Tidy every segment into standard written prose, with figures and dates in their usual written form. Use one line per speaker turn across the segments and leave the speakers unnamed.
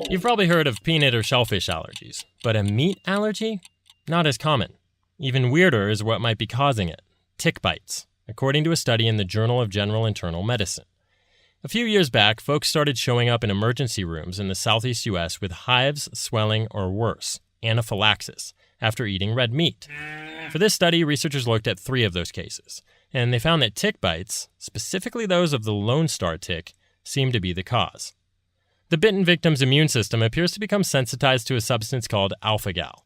You've probably heard of peanut or shellfish allergies, but a meat allergy? Not as common. Even weirder is what might be causing it: tick bites, according to a study in the Journal of General Internal Medicine. A few years back, folks started showing up in emergency rooms in the southeast U.S. with hives, swelling, or worse, anaphylaxis, after eating red meat. For this study, researchers looked at 3 of those cases, and they found that tick bites, specifically those of the Lone Star tick, seemed to be the cause. The bitten victim's immune system appears to become sensitized to a substance called alpha-gal.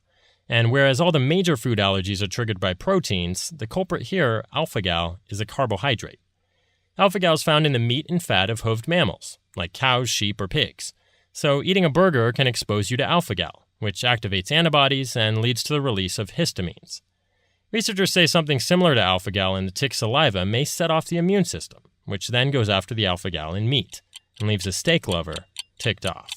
And whereas all the major food allergies are triggered by proteins, the culprit here, alpha-gal, is a carbohydrate. Alpha-gal is found in the meat and fat of hoofed mammals, like cows, sheep, or pigs. So eating a burger can expose you to alpha-gal, which activates antibodies and leads to the release of histamines. Researchers say something similar to alpha-gal in the tick's saliva may set off the immune system, which then goes after the alpha-gal in meat, and leaves a steak lover ticked off.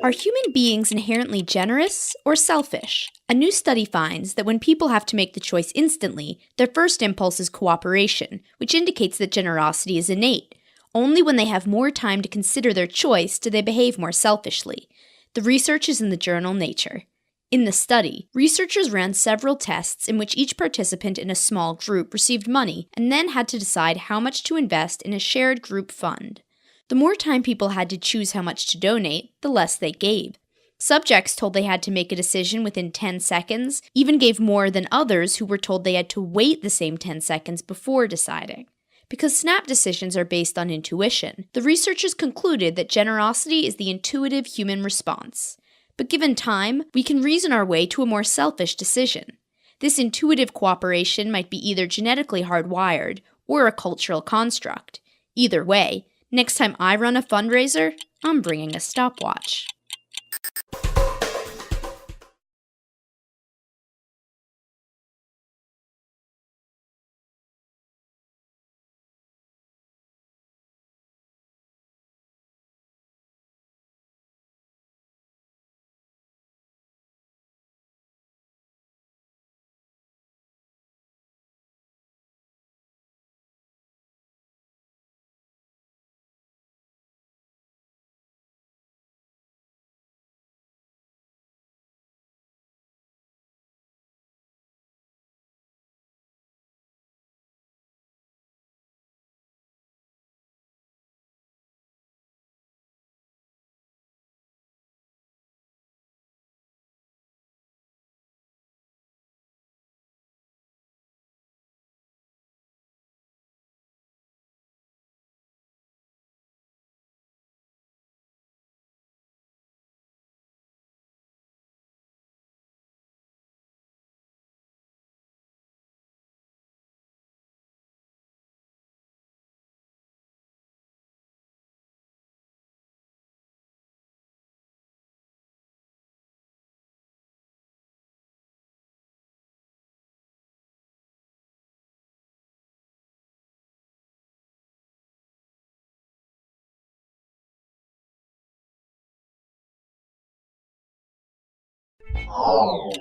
Are human beings inherently generous or selfish? A new study finds that when people have to make the choice instantly, their first impulse is cooperation, which indicates that generosity is innate. Only when they have more time to consider their choice do they behave more selfishly. The research is in the journal Nature. In the study, researchers ran several tests in which each participant in a small group received money and then had to decide how much to invest in a shared group fund. The more time people had to choose how much to donate, the less they gave. Subjects told they had to make a decision within 10 seconds, even gave more than others who were told they had to wait the same 10 seconds before deciding. Because snap decisions are based on intuition, the researchers concluded that generosity is the intuitive human response. But given time, we can reason our way to a more selfish decision. This intuitive cooperation might be either genetically hardwired or a cultural construct. Either way, next time I run a fundraiser, I'm bringing a stopwatch.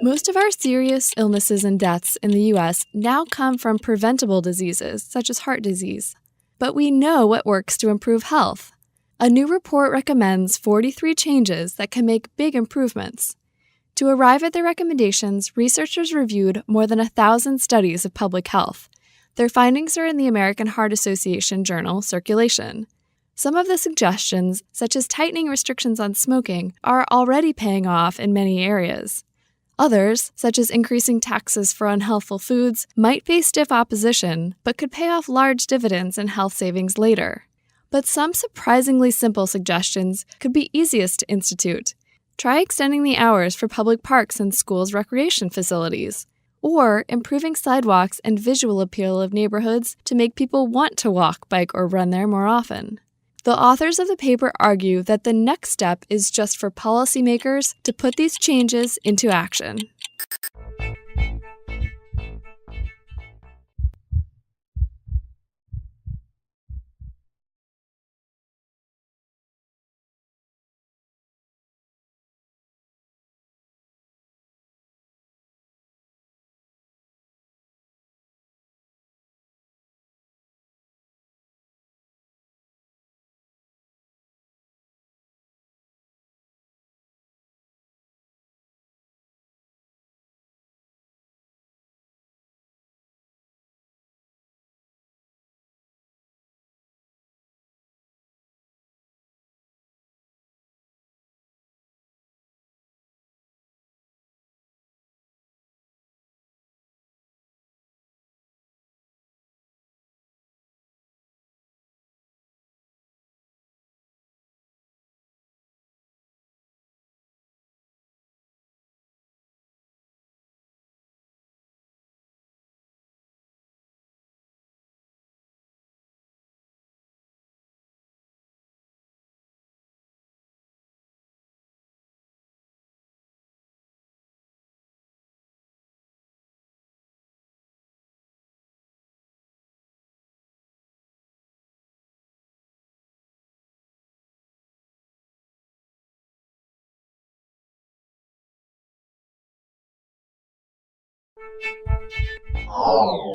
Most of our serious illnesses and deaths in the U.S. now come from preventable diseases, such as heart disease. But we know what works to improve health. A new report recommends 43 changes that can make big improvements. To arrive at their recommendations, researchers reviewed more than 1,000 studies of public health. Their findings are in the American Heart Association journal, Circulation. Some of the suggestions, such as tightening restrictions on smoking, are already paying off in many areas. Others, such as increasing taxes for unhealthful foods, might face stiff opposition, but could pay off large dividends and health savings later. But some surprisingly simple suggestions could be easiest to institute. Try extending the hours for public parks and schools' recreation facilities, or improving sidewalks and visual appeal of neighborhoods to make people want to walk, bike, or run there more often. The authors of the paper argue that the next step is just for policymakers to put these changes into action.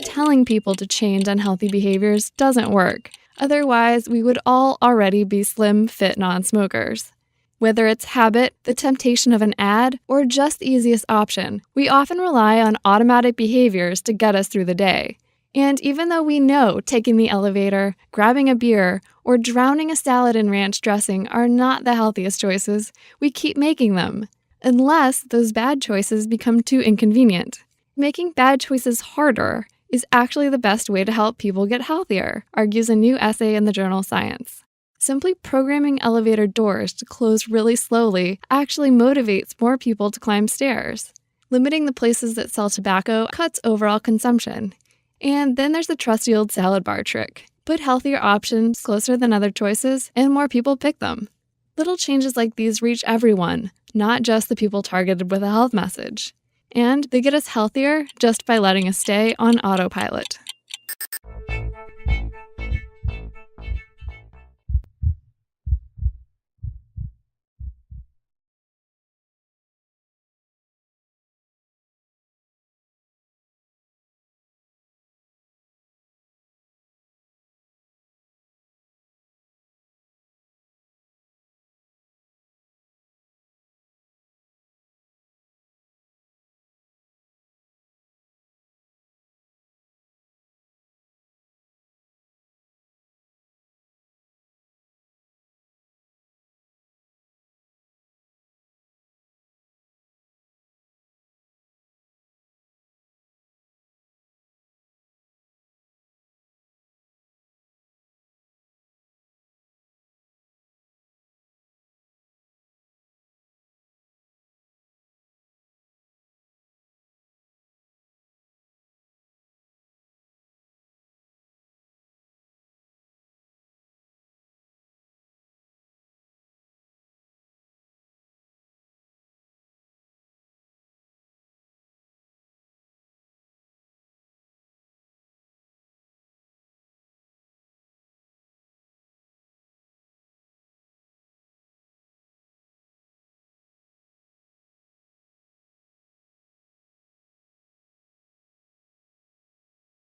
Telling people to change unhealthy behaviors doesn't work. Otherwise, we would all already be slim, fit non-smokers. Whether it's habit, the temptation of an ad, or just the easiest option, we often rely on automatic behaviors to get us through the day. And even though we know taking the elevator, grabbing a beer, or drowning a salad in ranch dressing are not the healthiest choices, we keep making them, unless those bad choices become too inconvenient. Making bad choices harder is actually the best way to help people get healthier, argues a new essay in the journal Science. Simply programming elevator doors to close really slowly actually motivates more people to climb stairs. Limiting the places that sell tobacco cuts overall consumption. And then there's the trusty old salad bar trick. Put healthier options closer than other choices, and more people pick them. Little changes like these reach everyone, not just the people targeted with a health message. And they get us healthier just by letting us stay on autopilot.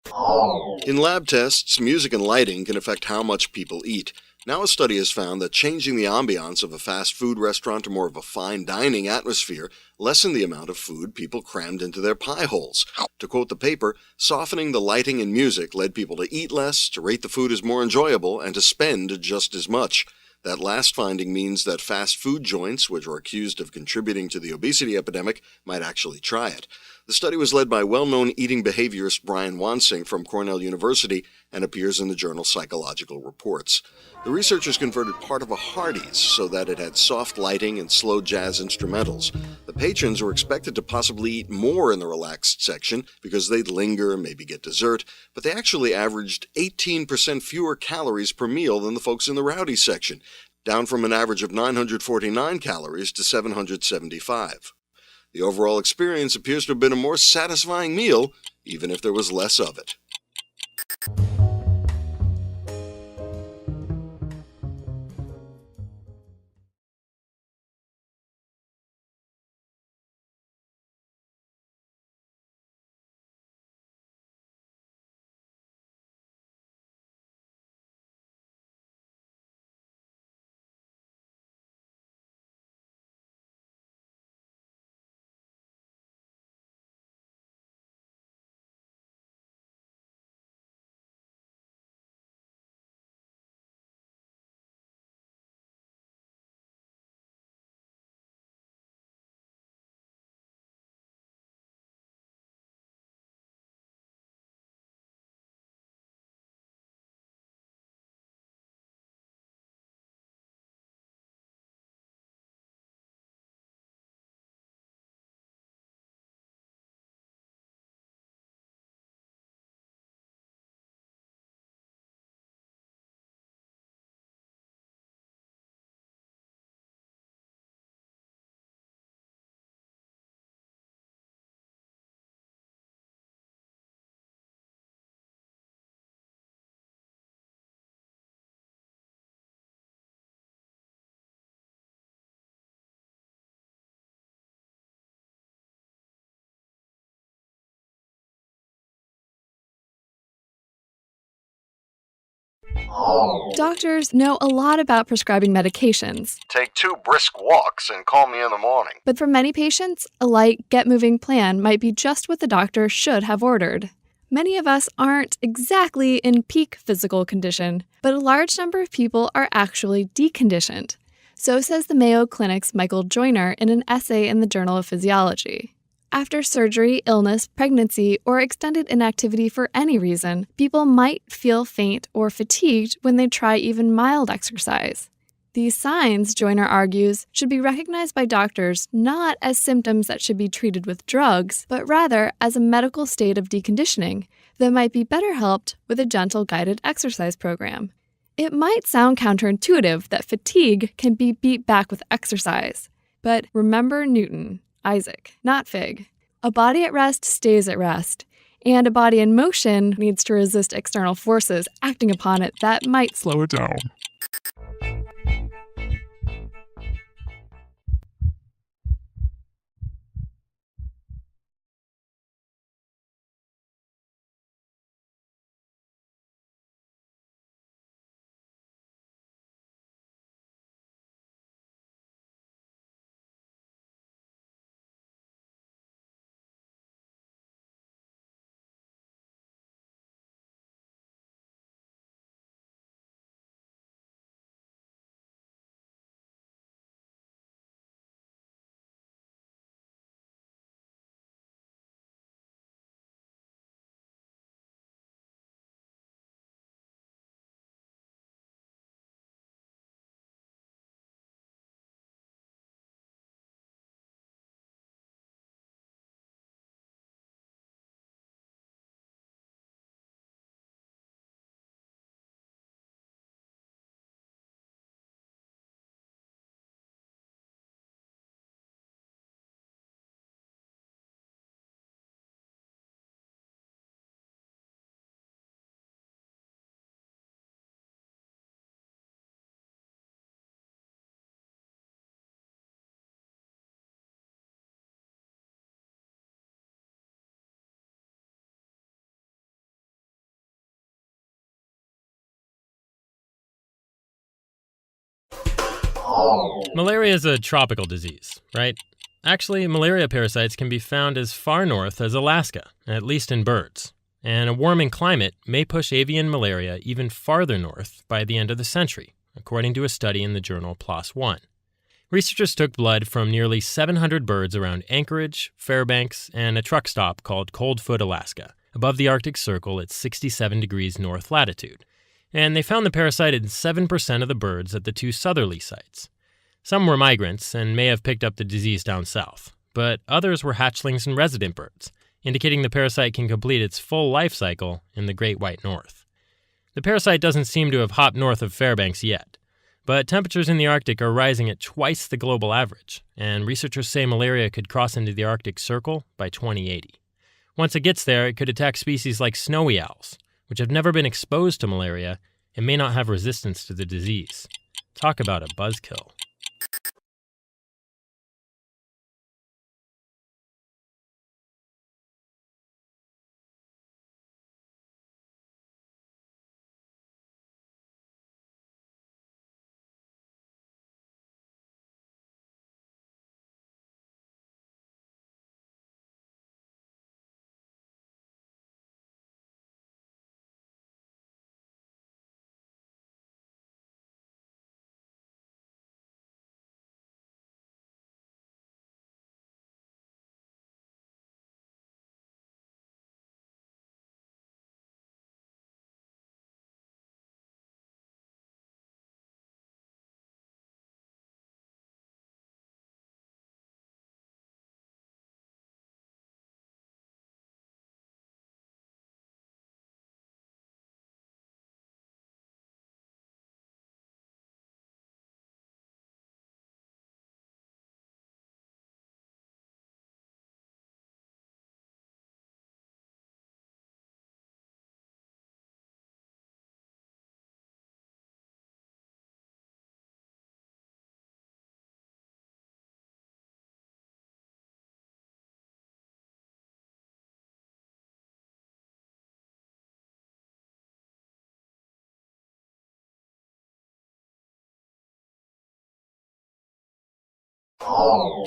In lab tests, music and lighting can affect how much people eat. Now a study has found that changing the ambiance of a fast food restaurant to more of a fine dining atmosphere lessened the amount of food people crammed into their pie holes. To quote the paper, softening the lighting and music led people to eat less, to rate the food as more enjoyable, and to spend just as much. That last finding means that fast food joints, which are accused of contributing to the obesity epidemic, might actually try it. The study was led by well-known eating behaviorist Brian Wansing from Cornell University and appears in the journal Psychological Reports. The researchers converted part of a Hardee's so that it had soft lighting and slow jazz instrumentals. The patrons were expected to possibly eat more in the relaxed section because they'd linger and maybe get dessert, but they actually averaged 18% fewer calories per meal than the folks in the rowdy section, down from an average of 949 calories to 775. The overall experience appears to have been a more satisfying meal, even if there was less of it.
Doctors know a lot about prescribing medications,
Take 2 brisk walks and call me in the morning.
but for many patients, a light, get-moving plan might be just what the doctor should have ordered. Many of us aren't exactly in peak physical condition, but a large number of people are actually deconditioned. So says the Mayo Clinic's Michael Joyner in an essay in the Journal of Physiology. After surgery, illness, pregnancy, or extended inactivity for any reason, people might feel faint or fatigued when they try even mild exercise. These signs, Joyner argues, should be recognized by doctors not as symptoms that should be treated with drugs, but rather as a medical state of deconditioning that might be better helped with a gentle guided exercise program. It might sound counterintuitive that fatigue can be beat back with exercise, but remember Newton, Isaac, not Fig. A body at rest stays at rest, and a body in motion needs to resist external forces acting upon it that might slow it down.
Malaria is a tropical disease, right? Actually, malaria parasites can be found as far north as Alaska, at least in birds. And a warming climate may push avian malaria even farther north by the end of the century, according to a study in the journal PLOS One. Researchers took blood from nearly 700 birds around Anchorage, Fairbanks, and a truck stop called Coldfoot, Alaska, above the Arctic Circle at 67 degrees north latitude. And they found the parasite in 7% of the birds at the two southerly sites. Some were migrants and may have picked up the disease down south, but others were hatchlings and resident birds, indicating the parasite can complete its full life cycle in the Great White North. The parasite doesn't seem to have hopped north of Fairbanks yet, but temperatures in the Arctic are rising at twice the global average, and researchers say malaria could cross into the Arctic Circle by 2080. Once it gets there, it could attack species like snowy owls, which have never been exposed to malaria and may not have resistance to the disease. Talk about a buzzkill.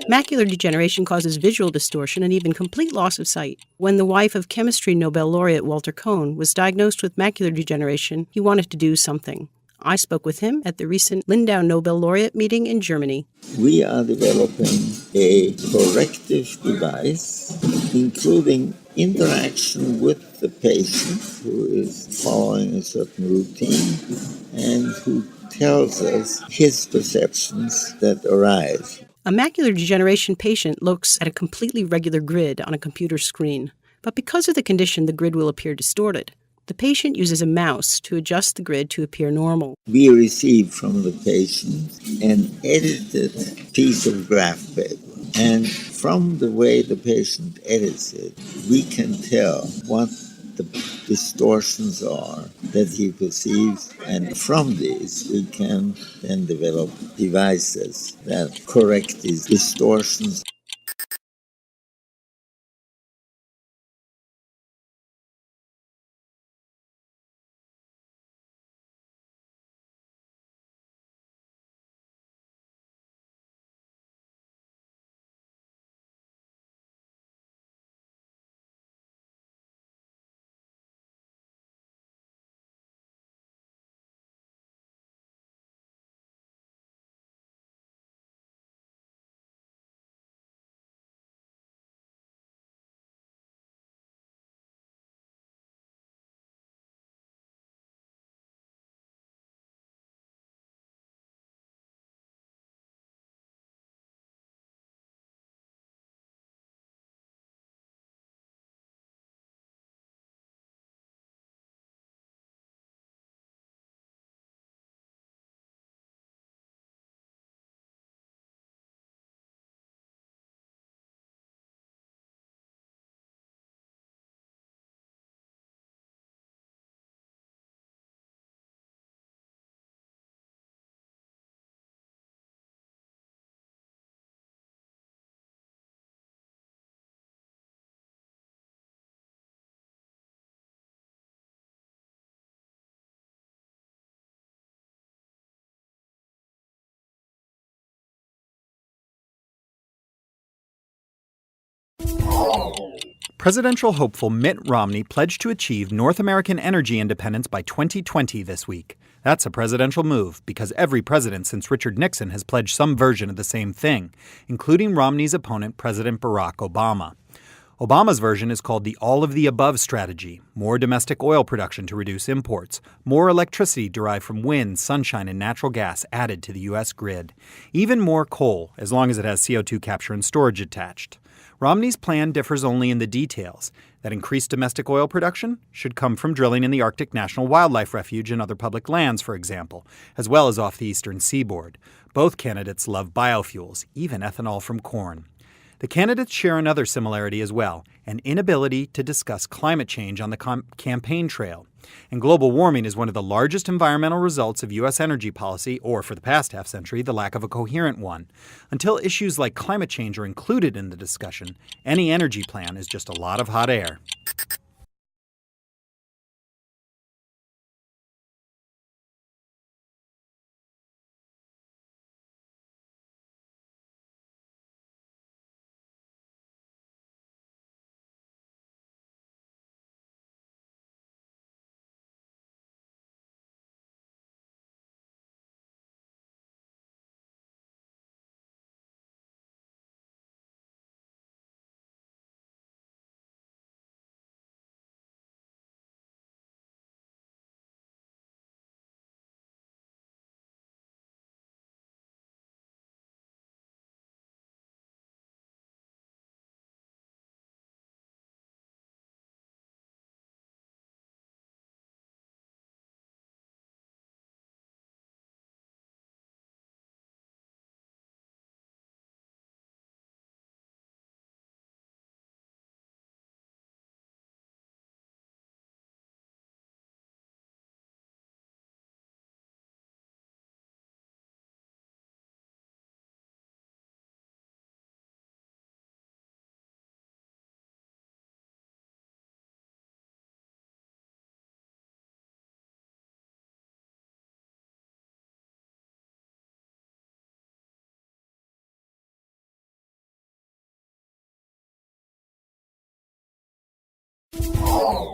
Macular degeneration causes visual distortion and even complete loss of sight. When the wife of chemistry Nobel laureate Walter Kohn was diagnosed with macular degeneration, he wanted to do something. I spoke with him at the recent Lindau Nobel laureate meeting in Germany.
We are developing a corrective device, including interaction with the patient who is following a certain routine and who tells us his perceptions that arise.
A macular degeneration patient looks at a completely regular grid on a computer screen, but because of the condition, the grid will appear distorted. The patient uses a mouse to adjust the grid to appear normal.
We receive from the patient an edited piece of graph paper, and from the way the patient edits it, we can tell what the distortions are that he perceives, and from these we can then develop devices that correct these distortions.
Presidential hopeful Mitt Romney pledged to achieve North American energy independence by 2020 this week. That's a presidential move because every president since Richard Nixon has pledged some version of the same thing, including Romney's opponent, President Barack Obama. Obama's version is called the all-of-the-above strategy: more domestic oil production to reduce imports, more electricity derived from wind, sunshine, and natural gas added to the U.S. grid, even more coal, as long as it has CO2 capture and storage attached. Romney's plan differs only in the details, that increased domestic oil production should come from drilling in the Arctic National Wildlife Refuge and other public lands, for example, as well as off the eastern seaboard. Both candidates love biofuels, even ethanol from corn. The candidates share another similarity as well, an inability to discuss climate change on the campaign trail. And global warming is one of the largest environmental results of U.S. energy policy, or for the past half-century, the lack of a coherent one. Until issues like climate change are included in the discussion, any energy plan is just a lot of hot air.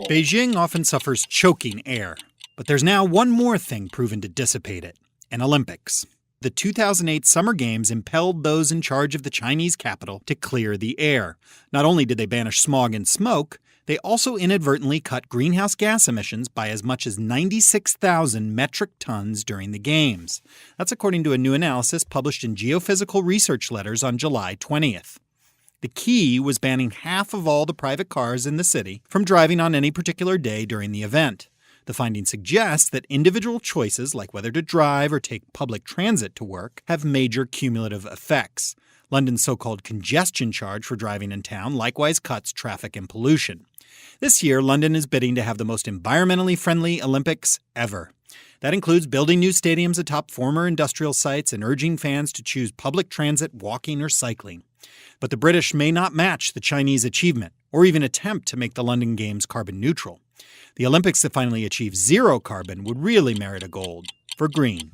Bejing often suffers choking air, but there's now one more thing proven to dissipate it: an Olympics. The 2008 Summer Games impelled those in charge of the Chinese capital to clear the air. Not only did they banish smog and smoke, they also inadvertently cut greenhouse gas emissions by as much as 96,000 metric tons during the Games. That's according to a new analysis published in Geophysical Research Letters on July 20th. The key was banning half of all the private cars in the city from driving on any particular day during the event. The finding suggests that individual choices, like whether to drive or take public transit to work, have major cumulative effects. London's so-called congestion charge for driving in town likewise cuts traffic and pollution. This year, London is bidding to have the most environmentally friendly Olympics ever. That includes building new stadiums atop former industrial sites and urging fans to choose public transit, walking, or cycling. But the British may not match the Chinese achievement, or even attempt to make the London Games carbon neutral. The Olympics that finally achieve zero carbon would really merit a gold for green.